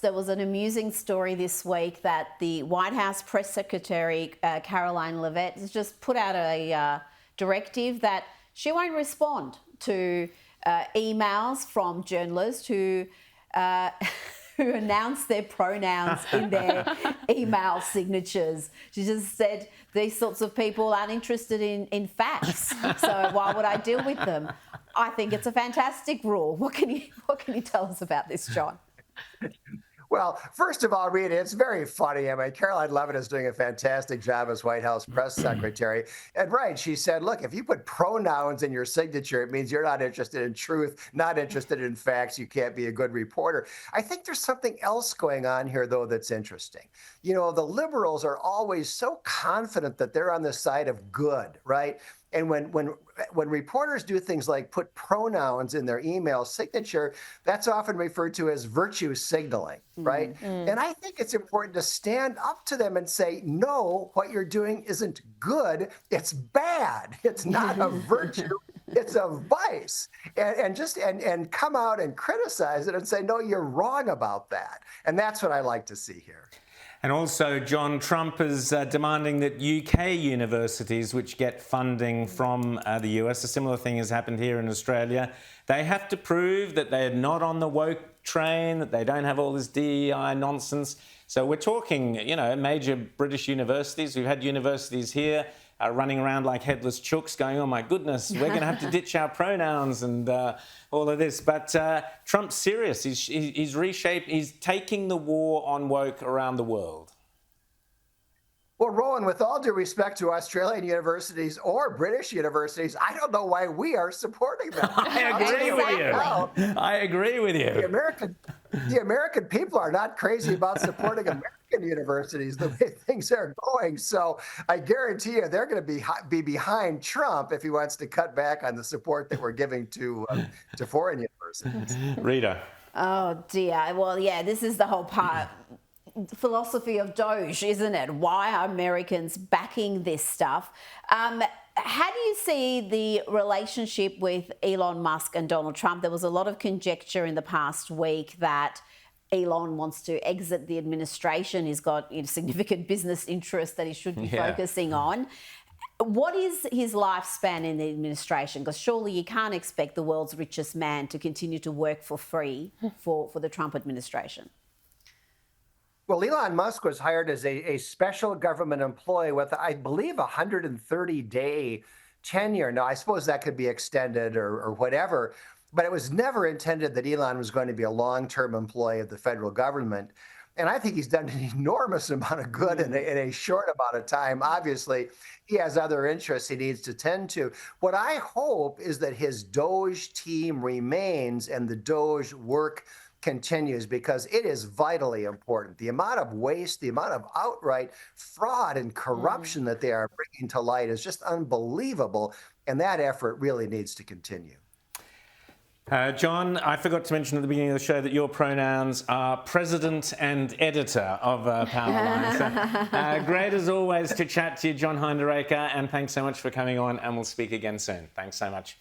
There was an amusing story this week that the White House press secretary, Caroline Leavitt, has just put out a directive that she won't respond to emails from journalists who who announce their pronouns in their email signatures. She just said these sorts of people aren't interested in facts, so why would I deal with them? I think it's a fantastic rule. What can you tell us about this, John? Well, first of all, Rita, it's very funny. I mean, Caroline Leavitt is doing a fantastic job as White House press secretary. And right, she said, look, if you put pronouns in your signature, it means you're not interested in truth, not interested in facts. You can't be a good reporter. I think there's something else going on here, though, that's interesting. You know, the liberals are always so confident that they're on the side of good, right? And when reporters do things like put pronouns in their email signature, that's often referred to as virtue signaling, right? And I think it's important to stand up to them and say, no, what you're doing isn't good. It's bad. It's not a virtue. It's a vice. And come out and criticize it and say, no, you're wrong about that. And that's what I like to see here. And also, John, Trump is demanding that UK universities, which get funding from the US, a similar thing has happened here in Australia, they have to prove that they're not on the woke train, that they don't have all this DEI nonsense. So we're talking, you know, major British universities. We've had universities here running around like headless chooks going, oh my goodness, we're going to have to ditch our pronouns and all of this. But Trump's serious. He's reshaped. He's taking the war on woke around the world. Well, Rowan, with all due respect to Australian universities or British universities, I don't know why we are supporting them. I agree with you. I agree with you. The American people are not crazy about supporting American universities the way things are going. So I guarantee you they're going to be behind Trump if he wants to cut back on the support that we're giving to foreign universities. Rita. Oh dear. Well, yeah, this is the whole philosophy of Doge, isn't it? Why are Americans backing this stuff? How do you see the relationship with Elon Musk and Donald Trump? There was a lot of conjecture in the past week that Elon wants to exit the administration. He's got significant business interests that he should be focusing on. What is his lifespan in the administration? Because surely you can't expect the world's richest man to continue to work for free for the Trump administration. Well, Elon Musk was hired as a special government employee with, I believe, a 130-day tenure. Now, I suppose that could be extended or whatever, but it was never intended that Elon was going to be a long-term employee of the federal government. And I think he's done an enormous amount of good in a short amount of time. Obviously, he has other interests he needs to tend to. What I hope is that his Doge team remains and the Doge work continues, because it is vitally important. The amount of waste, the amount of outright fraud and corruption that they are bringing to light is just unbelievable. And that effort really needs to continue. John, I forgot to mention at the beginning of the show that your pronouns are president and editor of Powerline. So, great as always to chat to you, John Hinderaker, and thanks so much for coming on, and we'll speak again soon. Thanks so much.